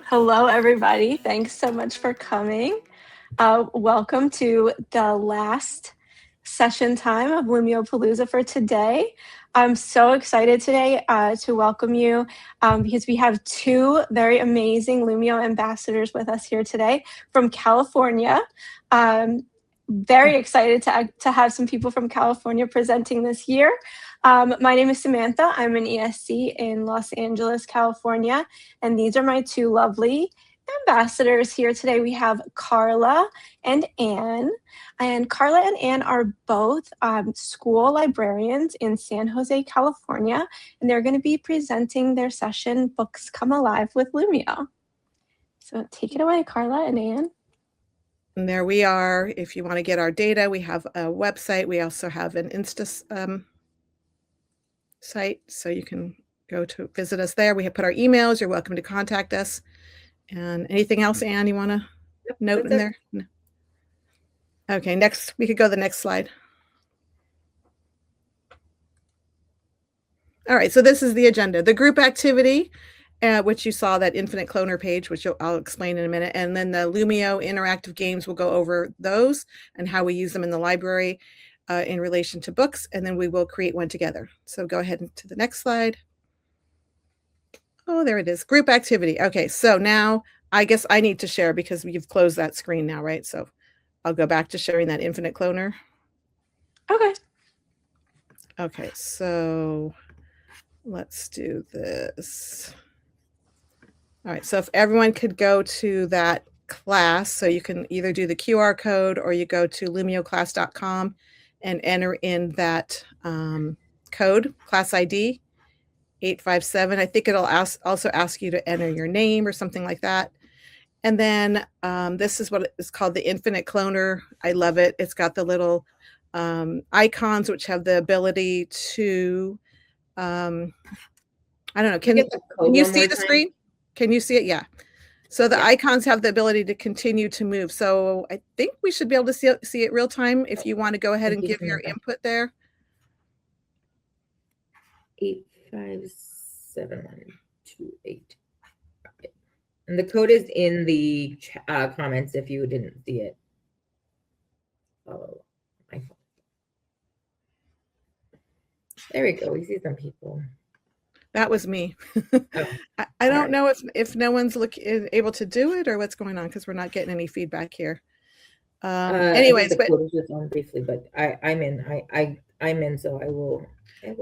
Hello, everybody. Thanks so much for coming. Welcome to the last session time of Lumio Palooza for today. I'm so excited today to welcome you because we have two very amazing Lumio ambassadors with us here today from California. Very excited to have some people from California presenting this year. My name is Samantha. I'm an ESC in Los Angeles, California, and these are my two lovely ambassadors here today. We have Carla and Anne, and Carla and Anne are both school librarians in San Jose, California, and they're going to be presenting their session, Books Come Alive with Lumio. So take it away, Carla and Anne. And there we are. If you want to get our data, we have a website. We also have an Insta site, so you can go to visit us there. We have put our emails. You're welcome to contact us. And anything else, Anne, you want to note in there? No. Okay, next, we could go to the next slide. All right, so this is the agenda. The group activity, which you saw that infinite cloner page, which I'll explain in a minute. And then the Lumio interactive games, we'll go over those and how we use them in the library in relation to books. And then we will create one together. So go ahead to the next slide. Oh, there it is. Group activity. Okay, so now I guess I need to share because you've closed that screen now, right? So I'll go back to sharing that infinite cloner. Okay. Okay, so let's do this. All right, so if everyone could go to that class, so you can either do the QR code or you go to lumioclass.com and enter in that code, class ID 857. I think it'll also ask you to enter your name or something like that. And then this is what is called the infinite cloner. I love it. It's got the little icons which have the ability to, I don't know, can you see the screen? Can you see it? Yeah. So the icons have the ability to continue to move. So I think we should be able to see it real time if you want to go ahead and give your input there. 857128. Okay. And the code is in the comments if you didn't see it. Oh, my phone. There we go. We see some people. That was me. Oh, I don't know if no one's able to do it or what's going on because we're not getting any feedback here. Anyways, the code is just on briefly, but I'm in. I'm in, so I will.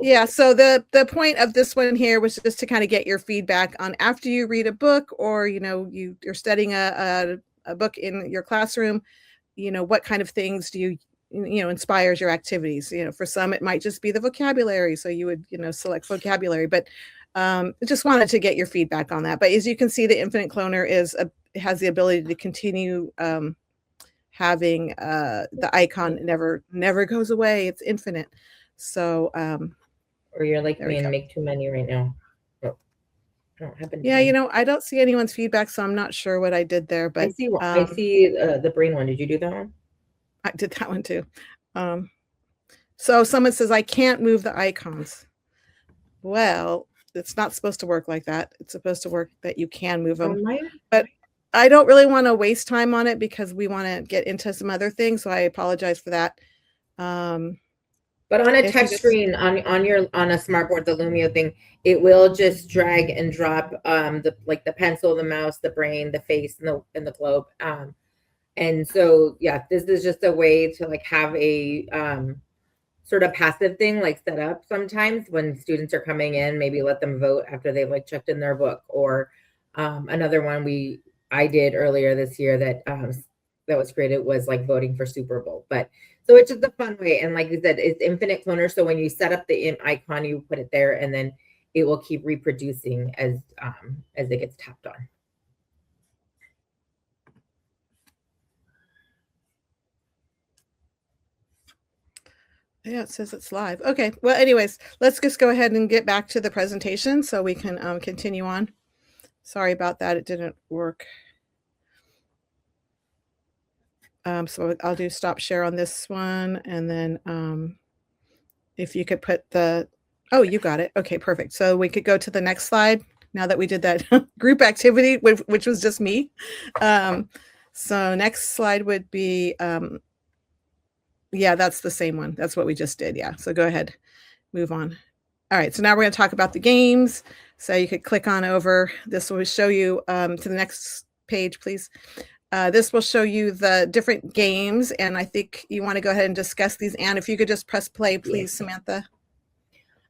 Yeah. So the point of this one here was just to kind of get your feedback on after you read a book, or you're studying a book in your classroom. What kind of things do you inspires your activities? For some, it might just be the vocabulary. So you would, select vocabulary, but just wanted to get your feedback on that. But as you can see, the infinite cloner has the ability to continue having the icon never goes away. It's infinite. So, or you're like me and make too many right now. Oh, I don't happen to I don't see anyone's feedback, so I'm not sure what I did there, but I see the brain one. Did you do that one? I did that one too. So someone says, I can't move the icons. Well, it's not supposed to work like that. It's supposed to work that you can move them. But I don't really want to waste time on it because we want to get into some other things. So I apologize for that. But on a touch screen, on a smartboard, the Lumio thing, it will just drag and drop the pencil, the mouse, the brain, the face, and the globe. And so, yeah, this is just a way to have a sort of passive thing set up sometimes when students are coming in, maybe let them vote after they've checked in their book. Or another one I did earlier this year that was created was voting for Super Bowl. But so it's just a fun way. And like you said, it's infinite cloner. So when you set up the icon, you put it there and then it will keep reproducing as it gets tapped on. Yeah, it says it's live. Okay. Well, anyways, let's just go ahead and get back to the presentation so we can continue on. Sorry about that. It didn't work. So I'll do stop share on this one, and then if you could put oh, you got it. Okay, perfect. So we could go to the next slide now that we did that group activity, which was just me. So next slide would be, yeah, that's the same one. That's what we just did. Yeah. So go ahead, move on. All right. So now we're going to talk about the games. So you could click on over. This will show you to the next page, please. This will show you the different games. And I think you want to go ahead and discuss these. And if you could just press play, please, Samantha.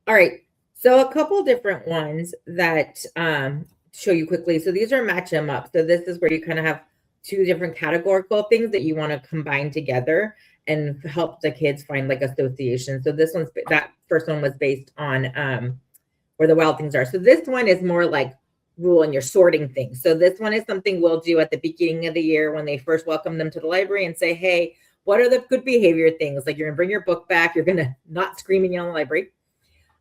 All right. So a couple different ones that show you quickly. So these are match them up. So this is where you kind of have two different categorical things that you want to combine together and help the kids find like association. So this one's, that first one was based on where the wild things are. So this one is more like rule and you're sorting things. So this one is something we'll do at the beginning of the year when they first welcome them to the library and say, hey, what are the good behavior things? Like you're gonna bring your book back. You're gonna not scream and yell in the library.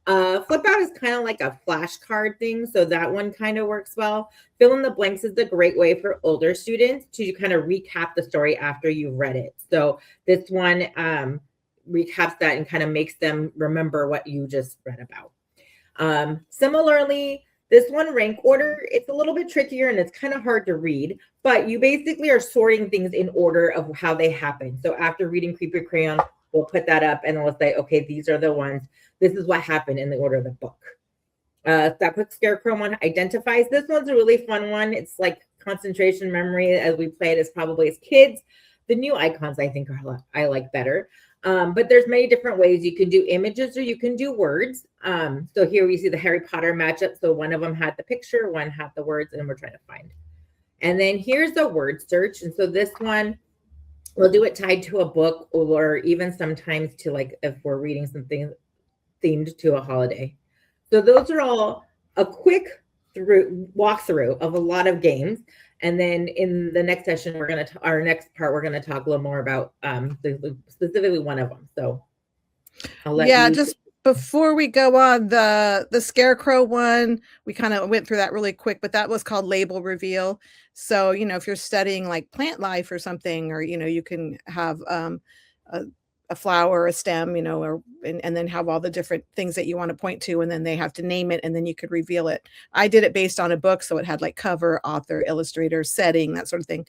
Flip out is kind of like a flashcard thing. So that one kind of works well. Fill in the blanks is a great way for older students to kind of recap the story after you've read it. So this one recaps that and kind of makes them remember what you just read about. Similarly, this one, rank order, it's a little bit trickier and it's kind of hard to read, but you basically are sorting things in order of how they happen. So after reading Creepy Crayon, we'll put that up and we'll say, okay, these are the ones. This is what happened in the order of the book. That quick scarecrow one identifies. This one's a really fun one. It's like concentration memory as we played as probably as kids. The new icons I think I like better. But there's many different ways you can do images or you can do words. So here we see the Harry Potter matchup. So one of them had the picture, one had the words, and we're trying to find. And then here's the word search. And so this one, we'll do it tied to a book or even sometimes to like if we're reading something themed to a holiday. So those are all a quick walkthrough of a lot of games. And then in the next session, our next part, we're going to talk a little more about specifically one of them. So I'll let you. Just before we go on, the scarecrow one, we kind of went through that really quick, but that was called label reveal. So, if you're studying like plant life or something, or, you can have a flower, a stem, and then have all the different things that you want to point to, and then they have to name it, and then you could reveal it. I did it based on a book, so it had like cover, author, illustrator, setting, that sort of thing.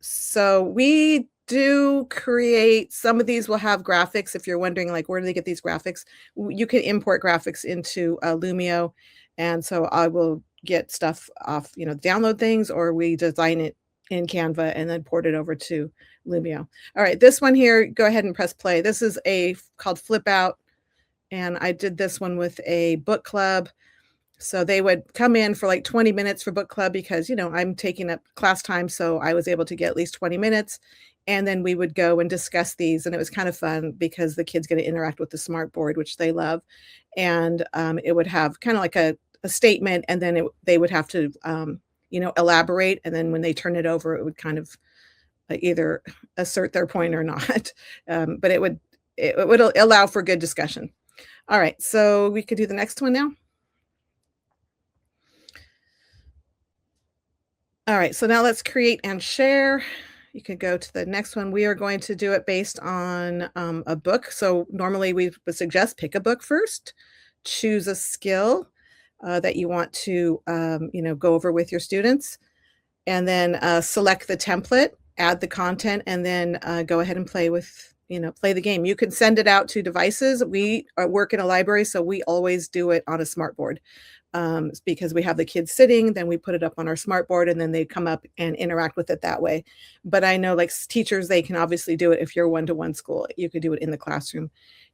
So we do create, some of these will have graphics. If you're wondering, like, where do they get these graphics? You can import graphics into Lumio, and so I will get stuff off, download things, or we design it in Canva and then port it over to Lumio. All right, this one here, go ahead and press play. This is called Flip Out, and I did this one with a book club. So they would come in for like 20 minutes for book club because, I'm taking up class time, so I was able to get at least 20 minutes. And then we would go and discuss these, and it was kind of fun because the kids get to interact with the smart board, which they love. And it would have kind of like a statement, and then they would have to elaborate, and then when they turn it over, it would kind of either assert their point or not, but it would allow for good discussion. All right, so we could do the next one now. All right, so now let's create and share. You can go to the next one. We are going to do it based on a book. So normally we would suggest pick a book first, choose a skill that you want to go over with your students, and then select the template, add the content, and then go ahead and play the game. You can send it out to devices. We work in a library, so we always do it on a smart board. Because we have the kids sitting, then we put it up on our smart board, and then they come up and interact with it that way. But I know, like, teachers, they can obviously do it. If you're one-to-one school, you could do it in the classroom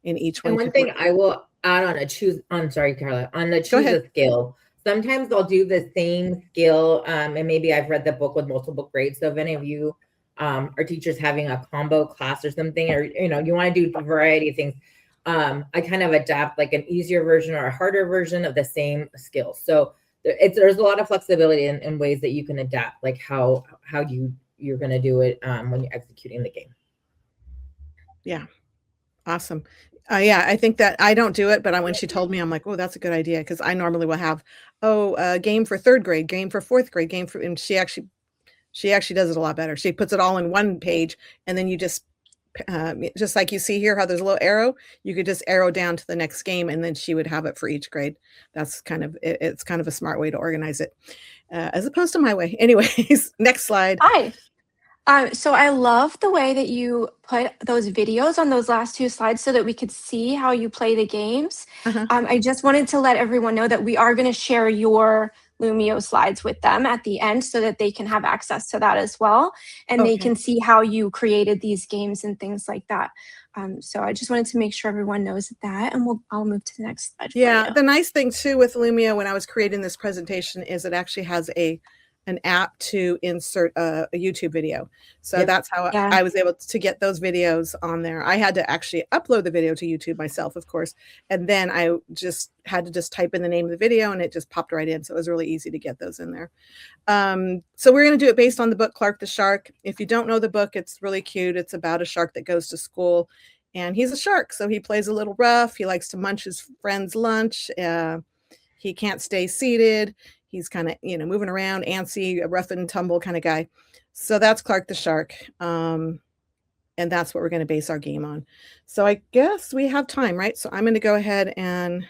in each one. And one thing I will add on Carla, on the choose a skill. Sometimes I'll do the same skill, and maybe I've read the book with multiple grades. So if any of you are teachers having a combo class or something, or you want to do a variety of things, I kind of adapt like an easier version or a harder version of the same skill. So there's a lot of flexibility in ways that you can adapt, like how you're going to do it when you're executing the game. Yeah. Awesome. Yeah, I think that I don't do it, but when she told me, I'm like, oh, that's a good idea. Cause I normally will have, a game for third grade, game for fourth grade, and she actually does it a lot better. She puts it all in one page, and then you just just like you see here, how there's a little arrow, you could just arrow down to the next game, and then she would have it for each grade. That's kind of, it's kind of a smart way to organize it, as opposed to my way. Anyways, next slide. Hi. So I love the way that you put those videos on those last two slides so that we could see how you play the games. I just wanted to let everyone know that we are going to share your Lumio slides with them at the end so that they can have access to that as well. And they can see how you created these games and things like that. So I just wanted to make sure everyone knows that, and I'll move to the next slide. Yeah, the nice thing too with Lumio when I was creating this presentation is it actually has an app to insert a YouTube video. So that's how I was able to get those videos on there. I had to actually upload the video to YouTube myself, of course. And then I just had to just type in the name of the video and it just popped right in. So it was really easy to get those in there. So we're going to do it based on the book, Clark the Shark. If you don't know the book, it's really cute. It's about a shark that goes to school and he's a shark. So he plays a little rough. He likes to munch his friend's lunch. He can't stay seated. He's kind of, moving around, antsy, a rough and tumble kind of guy. So that's Clark the Shark. And that's what we're going to base our game on. So I guess we have time, right? So I'm going to go ahead and,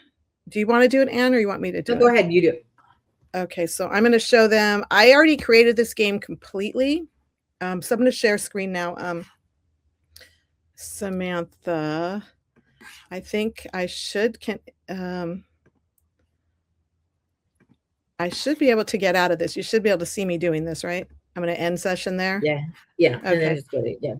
do you want to do it, Anne, or you want me to do it? Go ahead, you do it. Okay, so I'm going to show them. I already created this game completely. So I'm going to share screen now. Samantha, I think I should be able to get out of this. You should be able to see me doing this, right? I'm going to end session there. Yeah. Okay.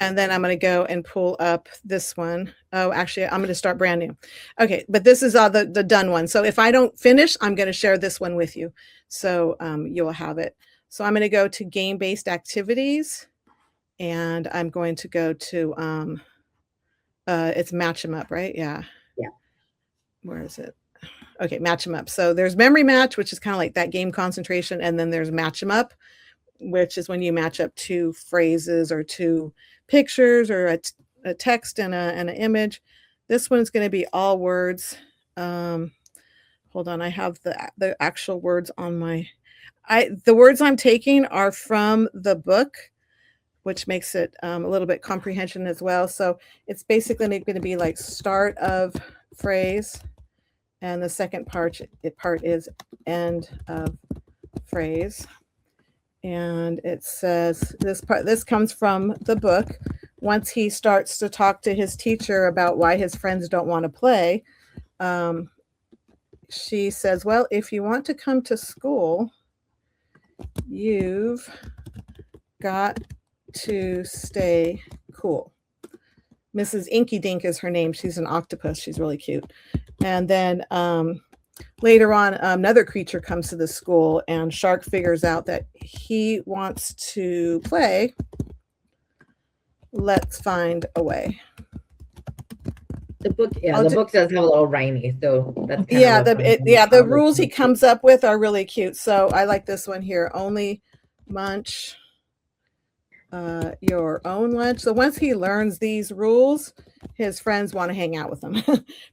And then I'm going to go and pull up this one. Oh, actually, I'm going to start brand new. Okay, but this is all the done one. So if I don't finish, I'm going to share this one with you. So you'll have it. So I'm going to go to game-based activities, and I'm going to go to it's match 'em up, right? Yeah. Where is it? Okay, match them up. So there's memory match, which is kind of like that game concentration. And then there's match them up, which is when you match up two phrases or two pictures or a text and an image. This one's going to be all words. Hold on, I have the actual words on the words I'm taking are from the book, which makes it a little bit comprehension as well. So it's basically going to be like start of phrase. And the second part is end of phrase. And it says this comes from the book. Once he starts to talk to his teacher about why his friends don't want to play, she says, well, if you want to come to school, you've got to stay cool. Mrs. Inky Dink is her name. She's an octopus. She's really cute. And then later on, another creature comes to the school, and Shark figures out that he wants to play. Let's find a way. The book, the book does have a little rhymy, so that's the rules he comes up with are really cute. So I like this one here. Only munch your own lunch. So once he learns these rules, his friends want to hang out with him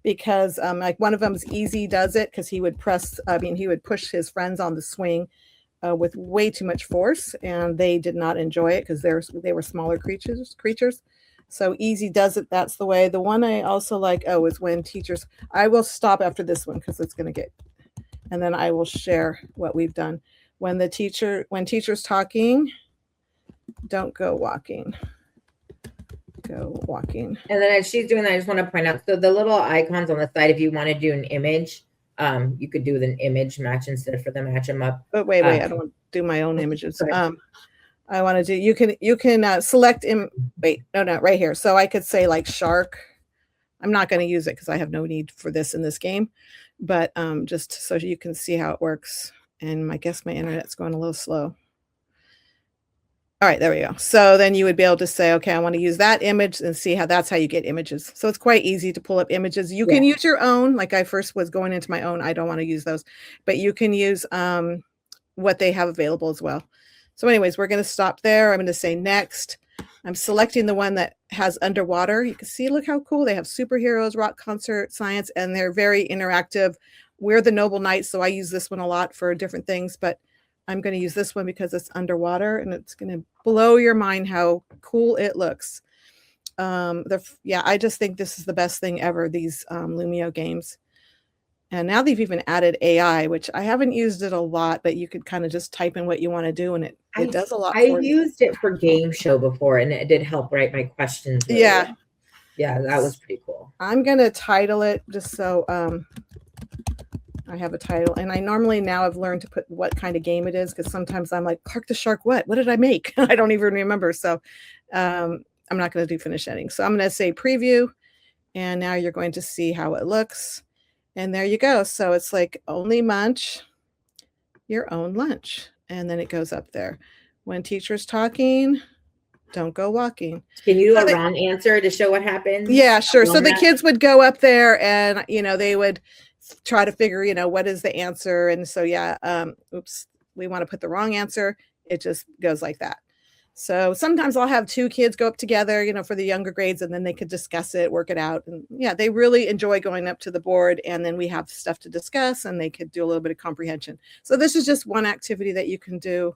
because like one of them is Easy Does It, because he would push his friends on the swing with way too much force, and they did not enjoy it because they were smaller creatures. So Easy Does It, that's the way. The one I also like, is when teachers, I will stop after this one because it's going to and then I will share what we've done. When teacher's talking, don't go walking. Go walking. And then as she's doing that, I just want to point out, so the little icons on the side, if you want to do an image, you could do an image match instead for the match them up. But wait, I don't want to do my own images. I want to do, you can select right here. So I could say like shark. I'm not going to use it because I have no need for this in this game, but just so you can see how it works. And I guess my internet's going a little slow. All right, there we go. So then you would be able to say, okay, I want to use that image and see how that's how you get images. So it's quite easy to pull up images. You can use your own, like I first was going into my own. I don't want to use those, but you can use what they have available as well. So anyways, we're going to stop there. I'm going to say next. I'm selecting the one that has underwater. You can see, look how cool. They have superheroes, rock concert, science, and they're very interactive. We're the Noble Knights, so I use this one a lot for different things, but I'm going to use this one because it's underwater and it's going to blow your mind how cool it looks. I just think this is the best thing ever, these Lumio games. And now they've even added AI, which I haven't used it a lot, but you could kind of just type in what you want to do, and it does a lot I for you. used it for game show before, and it did help write my questions. Really Yeah. well. Yeah, that was pretty cool. I'm going to title it just so I have a title. And I normally now have learned to put what kind of game it is, because sometimes I'm like, Clark the Shark, what did I make? I don't even remember. So I'm not going to do finish editing. So I'm going to say preview. And now you're going to see how it looks. And there you go. So it's like only munch your own lunch. And then it goes up there. When teacher's talking, don't go walking. Can you do a wrong answer to show what happens? Yeah, sure. So the kids would go up there and, they would try to figure, what is the answer. And so, oops, we want to put the wrong answer. It just goes like that. So sometimes I'll have two kids go up together, for the younger grades, and then they could discuss it, work it out. And they really enjoy going up to the board, and then we have stuff to discuss, and they could do a little bit of comprehension. So this is just one activity that you can do.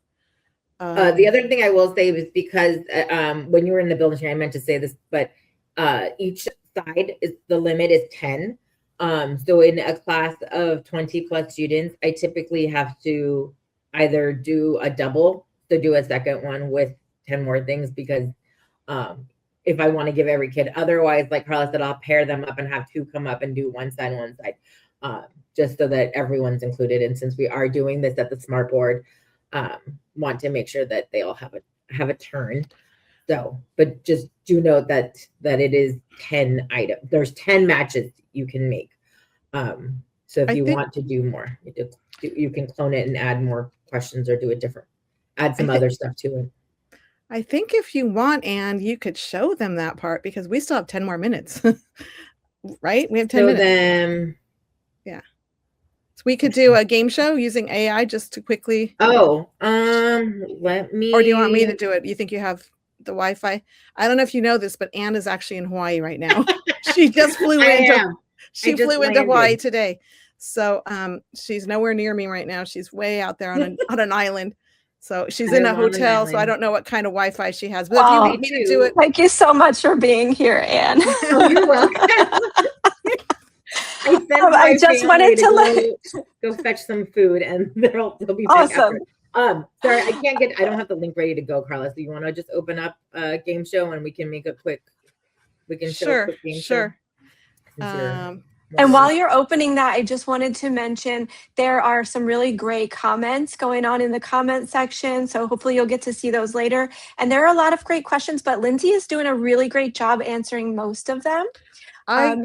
The other thing I will say is, because when you were in the building, I meant to say this, but each side the limit is 10. So in a class of 20 plus students, I typically have to either do a double, so do a second one with 10 more things, because if I want to give every kid, otherwise, like Carla said, I'll pair them up and have two come up and do one side, just so that everyone's included. And since we are doing this at the smart board, want to make sure that they all have a turn. So, but just do note that it is 10 items. There's 10 matches you can make. So if you want to do more, you can clone it and add more questions, or do it different. Add some other stuff to it. I think if you want, and you could show them that part, because we still have 10 more minutes, right? We have 10 minutes. Yeah. So we could do a game show using AI just to quickly. Oh, let me. Or do you want me to do it? You think you have the Wi-Fi? I don't know if you know this, but Anne is actually in Hawaii right now. She just flew into. She flew into Hawaii today. So she's nowhere near me right now. She's way out there on an island. So she's in a hotel, so I don't know what kind of Wi-Fi she has. But if you want me to do it. Thank you so much for being here, Anne. Oh, you're welcome. I just wanted to go fetch some food, and they'll be back awesome. After. Sorry, I don't have the link ready to go, Carla. So you want to just open up a game show, and we can make a quick. We can show a quick game show. And while you're opening that, I just wanted to mention there are some really great comments going on in the comment section. So hopefully you'll get to see those later. And there are a lot of great questions, but Lindsay is doing a really great job answering most of them.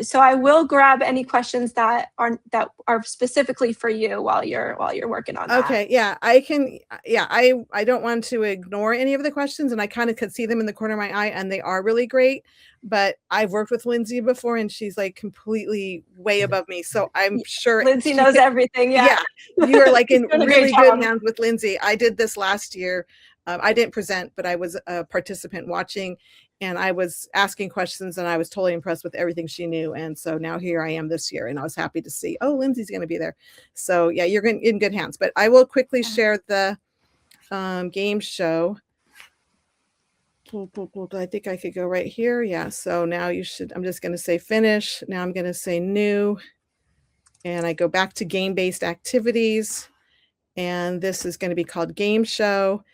So I will grab any questions that are specifically for you while you're working on that. Okay, yeah, I can. Yeah, I don't want to ignore any of the questions, and I kind of could see them in the corner of my eye, and they are really great. But I've worked with Lindsay before, and she's like completely way above me. So I'm sure Lindsay knows everything. Yeah, you're like in really good hands with Lindsay. I did this last year. I didn't present, but I was a participant watching, and I was asking questions, and I was totally impressed with everything she knew. And so now here I am this year, and I was happy to see, oh, Lindsay's going to be there. So yeah, you're in good hands. But I will quickly share the game show. I think I could go right here. Yeah. So now I'm just going to say finish. Now I'm going to say new. And I go back to game-based activities. And this is going to be called game show.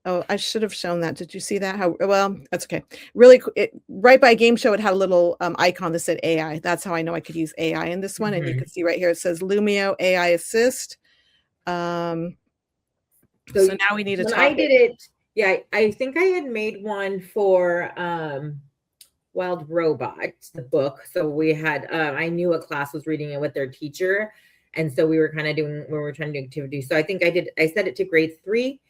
Oh, I should have shown that. Did you see that? Well, that's okay. Really, right by game show, it had a little icon that said AI. That's how I know I could use AI in this one. And you can see right here, it says Lumio AI Assist. So now we need a topic. I did it. Yeah, I think I had made one for Wild Robot, the book. So we had, I knew a class was reading it with their teacher. And so we were kind of we were trying to do activities. So I think I set it to grade 3.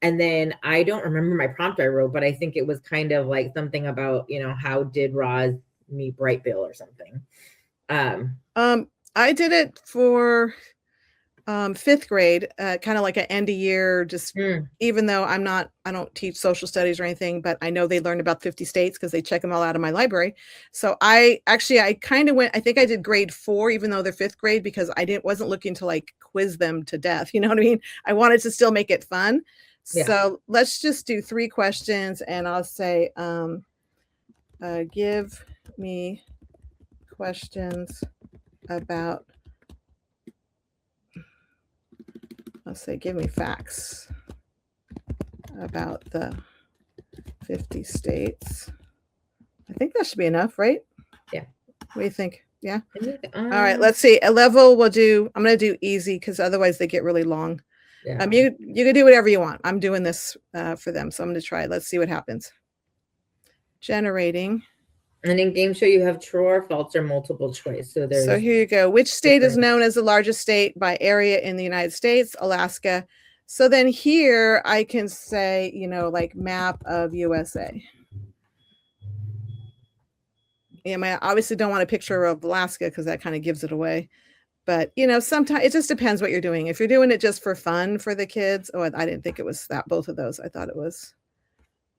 And then I don't remember my prompt I wrote, but I think it was kind of like something about, how did Roz meet Bright Bill or something. I did it for 5th grade, kind of like an end of year, just even though I don't teach social studies or anything, but I know they learned about 50 states because they check them all out of my library. So I kind of went, I think I did grade 4, even though they're 5th grade, because I wasn't looking to like quiz them to death. You know what I mean? I wanted to still make it fun. Yeah. So let's just do 3 questions, and I'll say, give me questions about, let's say, give me facts about the 50 states. I think that should be enough, right? Yeah. What do you think? Yeah. All right. Let's see. A level we'll do. I'm going to do easy because otherwise they get really long. Yeah. You can do whatever you want. I'm doing this for them, so I'm going to try. Let's see what happens. Generating. And in game show, you have true or false or multiple choice. So there's. So here you go. Which state is known as the largest state by area in the United States? Alaska. So then here I can say, like map of USA. Yeah, I obviously don't want a picture of Alaska because that kind of gives it away. But, sometimes it just depends what you're doing. If you're doing it just for fun for the kids. Oh, I didn't think it was that. Both of those. I thought it was.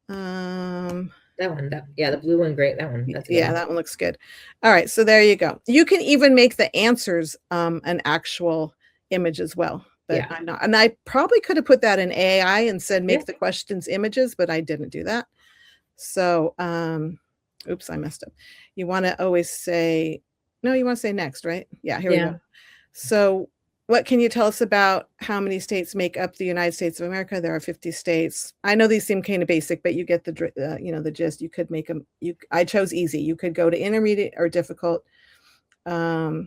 That one. The blue and gray. That one. That one looks good. All right. So there you go. You can even make the answers an actual image as well. But I'm not. And I probably could have put that in AI and said, make the questions images, but I didn't do that. So, oops, I messed up. You want to always say, no, you want to say next, right? Yeah, here we go. So what can you tell us about how many states make up the United States of America? There are 50 states. I know these seem kind of basic, but you get the the gist. You could make them. I chose easy. You could go to intermediate or difficult. I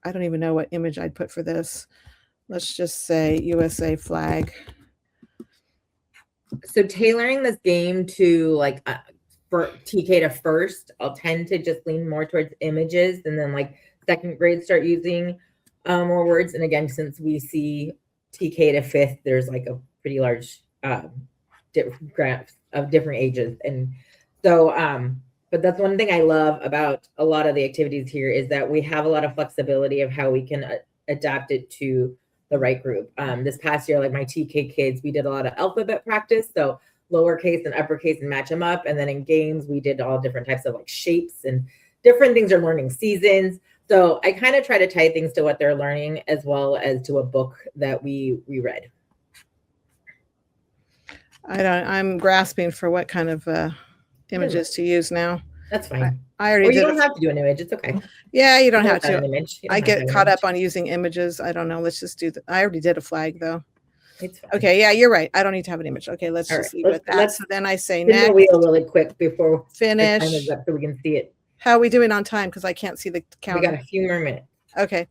don't even know what image I'd put for this. Let's just say USA flag. So tailoring this game to for TK to first, I'll tend to just lean more towards images, and then second grade start using more words. And again, since we see TK to fifth, there's a pretty large graph of different ages. And so, but that's one thing I love about a lot of the activities here is that we have a lot of flexibility of how we can adapt it to the right group. This past year, my TK kids, we did a lot of alphabet practice. So lowercase and uppercase and match them up. And then in games, we did all different types of shapes and different things are learning seasons. So I kind of try to tie things to what they're learning as well as to a book that we read. I'm grasping for what kind of images to use now. That's fine. I already did. You don't have to do an image. It's okay. Yeah, you don't have to. An image. I get caught up on using images. I don't know. Let's just do I already did a flag though. It's fine. Okay, yeah, you're right. I don't need to have an image. Okay, let's just leave it at that. So then I say next. The wheel really quick before finish. The time is up so we can see it. How are we doing on time? Because I can't see the counter. We got a few more minutes. Okay.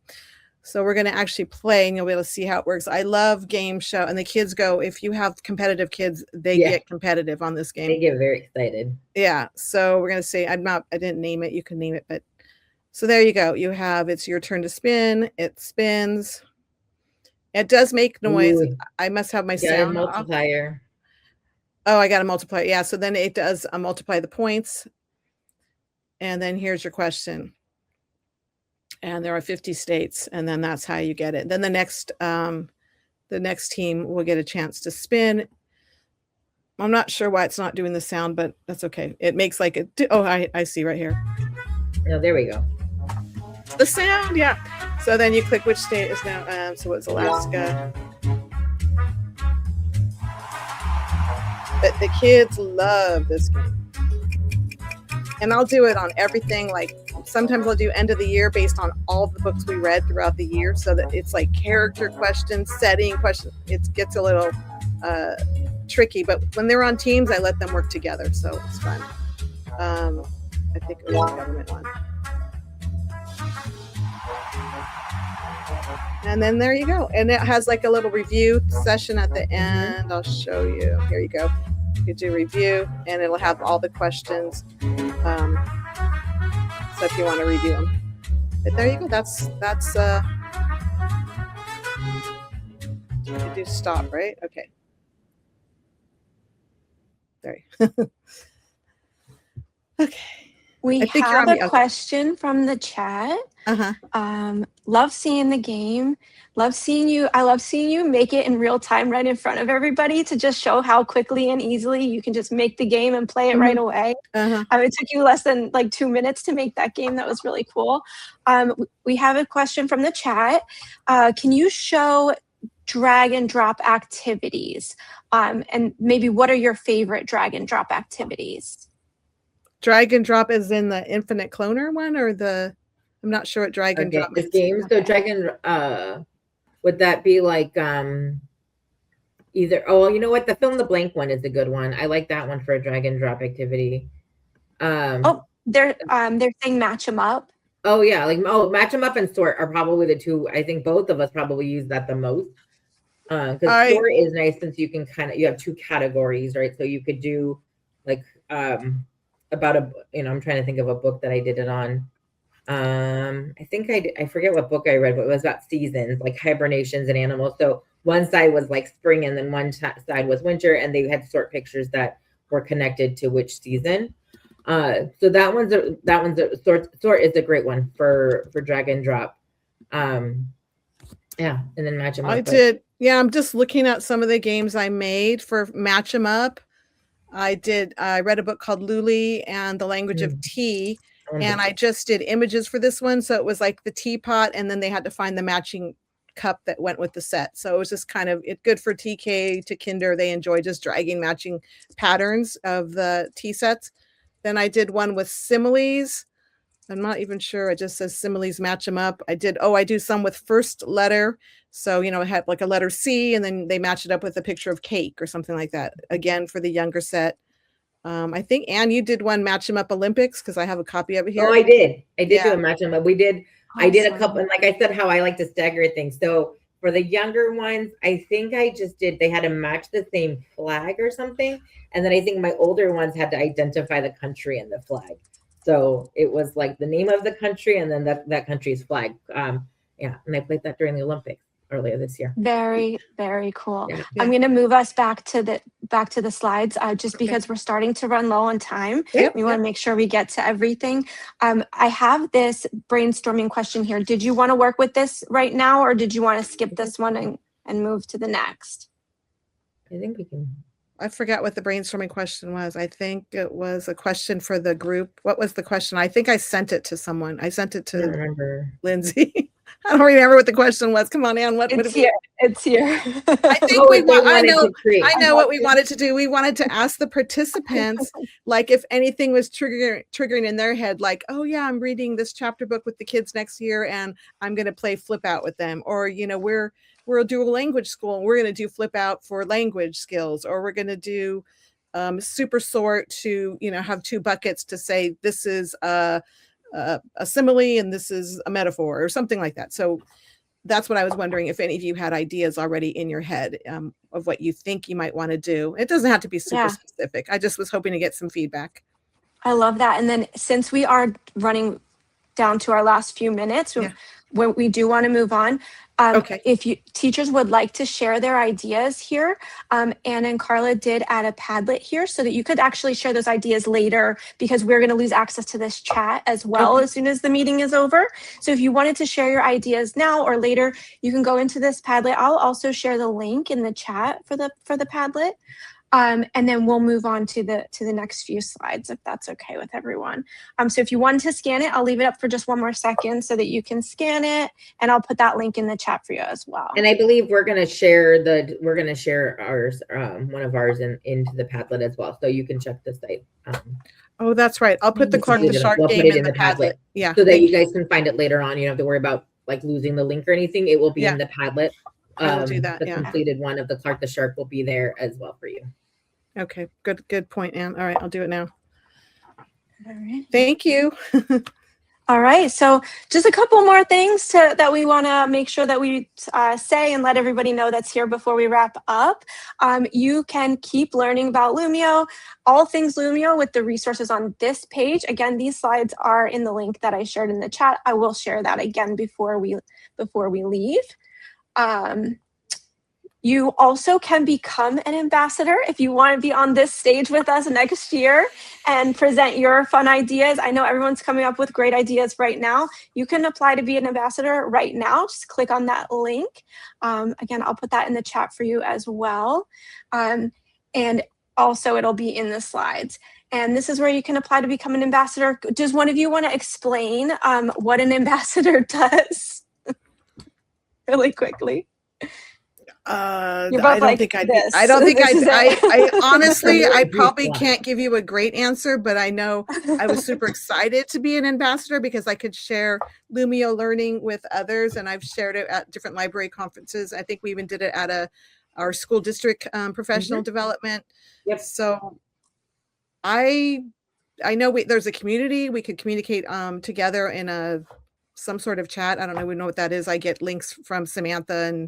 So we're going to actually play and you'll be able to see how it works. I love game show. And the kids go, if you have competitive kids, they get competitive on this game. They get very excited. Yeah. So we're going to say, I didn't name it. You can name it. But so there you go. You have, it's your turn to spin. It spins. It does make noise. Ooh. I must have my sound multiplier. Oh, I got a multiplier. Yeah. So then it does multiply the points. And then here's your question. And there are 50 states, and then that's how you get it. Then the next team will get a chance to spin. I'm not sure why it's not doing the sound, but that's okay. It makes I see right here. No, there we go. The sound, yeah. So then you click which state is now. So it's Alaska. But the kids love this game. And I'll do it on everything. Sometimes I'll do end of the year based on all the books we read throughout the year, so that it's character questions, setting questions. It gets a little tricky, but when they're on teams, I let them work together, so it's fun. I think it was the government one. And then there you go. And it has a little review session at the end. I'll show you. Here you go. You do review, and it'll have all the questions. So if you want to review them, but there you go. That's you do stop, right? Okay. There. Okay. We have a question from the chat. Love seeing the game. Love seeing you. I love seeing you make it in real time right in front of everybody to just show how quickly and easily you can just make the game and play it right away. It took you less than 2 minutes to make that game. That was really cool. We have a question from the chat. Can you show drag and drop activities? And maybe what are your favorite drag and drop activities? drag and drop is in the infinite cloner one, or I'm not sure what drag and drop This means. game. So drag and would that be like either? Oh, you know what? The fill in the blank one is a good one. I like that one for a drag and drop activity. They're saying match them up. Oh yeah, like match them up and sort are probably the two. I think both of us probably use that the most. Because sort is nice since you can you have two categories, right? So you could do like about I'm trying to think of a book that I did it on. I think I forget what book I read, but it was about seasons, like hibernations and animals. So one side was like spring, and then one side was winter, and they had sort pictures that were connected to which season. So that one's sort is a great one for drag and drop. Yeah, and then match them up. I'm just looking at some of the games I made for match 'em up. I read a book called Luli and the Language of Tea, and I just did images for this one. So it was like the teapot, and then they had to find the matching cup that went with the set. So it was just kind of good for TK to Kinder. They enjoy just dragging matching patterns of the tea sets. Then I did one with similes. I'm not even sure. It just says similes match them up. I do some with first letter. So, it had like a letter C, and then they match it up with a picture of cake or something like that. Again, for the younger set. I think, Anne, you did one match them up Olympics, because I have a copy of it here. Oh, I did. Do a match them up. I did a couple, and like I said, how I like to stagger things. So for the younger ones, I think they had to match the same flag or something. And then I think my older ones had to identify the country and the flag. So it was like the name of the country and then that country's flag. And I played that during the Olympics earlier this year. Very, very cool. Yeah. I'm going to move us back to the slides, just because we're starting to run low on time. We want to make sure we get to everything. I have this brainstorming question here. Did you want to work with this right now, or did you want to skip this one and move to the next? I think we can. I forgot what the brainstorming question was. I think it was a question for the group. What was the question? I think I sent it to someone. I sent it to Lindsay. I don't remember what the question was. Come on, Anne. It's here. I think I know what we wanted to do. We wanted to ask the participants, like, if anything was triggering in their head, like, oh yeah, I'm reading this chapter book with the kids next year, and I'm going to play flip out with them. Or, we're a dual language school, and we're going to do flip out for language skills, or we're going to do super sort to, have two buckets to say this is a simile and this is a metaphor or something like that. So that's what I was wondering, if any of you had ideas already in your head of what you think you might want to do. It doesn't have to be super specific. I just was hoping to get some feedback. I love that. And then since we are running down to our last few minutes, when we do want to move on, if teachers would like to share their ideas here, Anne and Carla did add a Padlet here so that you could actually share those ideas later, because we're going to lose access to this chat as well as soon as the meeting is over. So if you wanted to share your ideas now or later, you can go into this Padlet. I'll also share the link in the chat for the Padlet. And then we'll move on to the next few slides, if that's okay with everyone. So if you want to scan it, I'll leave it up for just one more second so that you can scan it, and I'll put that link in the chat for you as well. And I believe we're going to share ours, one of ours into the Padlet as well, so you can check the site. Oh, that's right. I'll put the Clark the Shark game in the Padlet. Yeah, so that you guys can find it later on. You don't have to worry about like losing the link or anything. It will be in the Padlet. I will do that. The completed one of the Clark the Shark will be there as well for you. Okay, good point, Anne. All right, I'll do it now. All right. Thank you. All right, so just a couple more things that we want to make sure that we say and let everybody know that's here before we wrap up. You can keep learning about Lumio, all things Lumio, with the resources on this page. Again, these slides are in the link that I shared in the chat. I will share that again before we leave. You also can become an ambassador if you want to be on this stage with us next year and present your fun ideas. I know everyone's coming up with great ideas right now. You can apply to be an ambassador right now. Just click on that link. Again, I'll put that in the chat for you as well. And also it'll be in the slides. And this is where you can apply to become an ambassador. Does one of you want to explain what an ambassador does really quickly? You're both I don't like think I'd this. I don't think This is it. I honestly, You're I a Greek probably one. can't give you a great answer, but I know I was super excited to be an ambassador because I could share Lumio learning with others, and I've shared it at different library conferences. I think we even did it at our school district professional development. Yep. So I know there's a community. We could communicate together in some sort of chat. I don't know. We know what that is. I get links from Samantha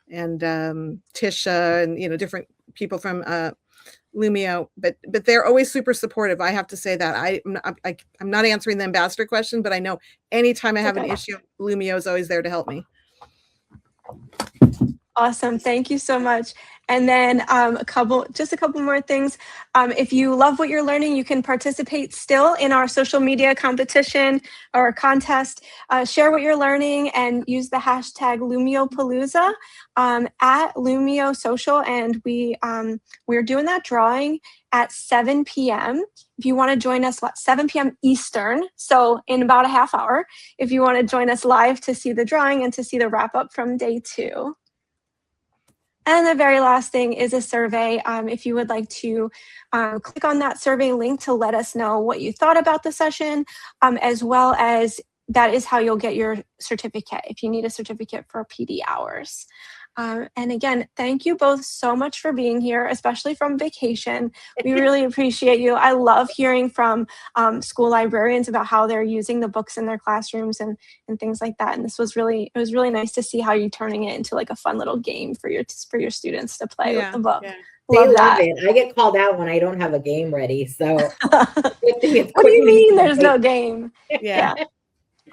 and Tisha and different people from Lumio, but they're always super supportive. I have to say that I'm not answering the ambassador question, but I know anytime I have an issue, Lumio is always there to help me. Awesome. Thank you so much. And then just a couple more things. If you love what you're learning, you can participate still in our social media competition or contest. Share what you're learning and use the hashtag LumioPalooza at Lumio Social. And we're doing that drawing at 7 p.m. If you want to join us, 7 p.m. Eastern, so in about a half hour, if you want to join us live to see the drawing and to see the wrap up from day 2. And the very last thing is a survey. If you would like to click on that survey link to let us know what you thought about the session, as well as that is how you'll get your certificate if you need a certificate for PD hours. And again, thank you both so much for being here, especially from vacation. We really appreciate you. I love hearing from school librarians about how they're using the books in their classrooms and things like that. And it was really nice to see how you're turning it into like a fun little game for your students to play with the book. Yeah. Love that. It. I get called out when I don't have a game ready. So what do you mean there's no game? Yeah.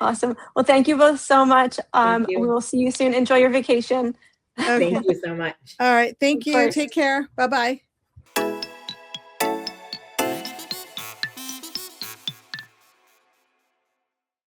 Awesome. Well, thank you both so much. We will see you soon. Enjoy your vacation. Okay. Thank you so much. All right. Thank you. Take care. Bye-bye.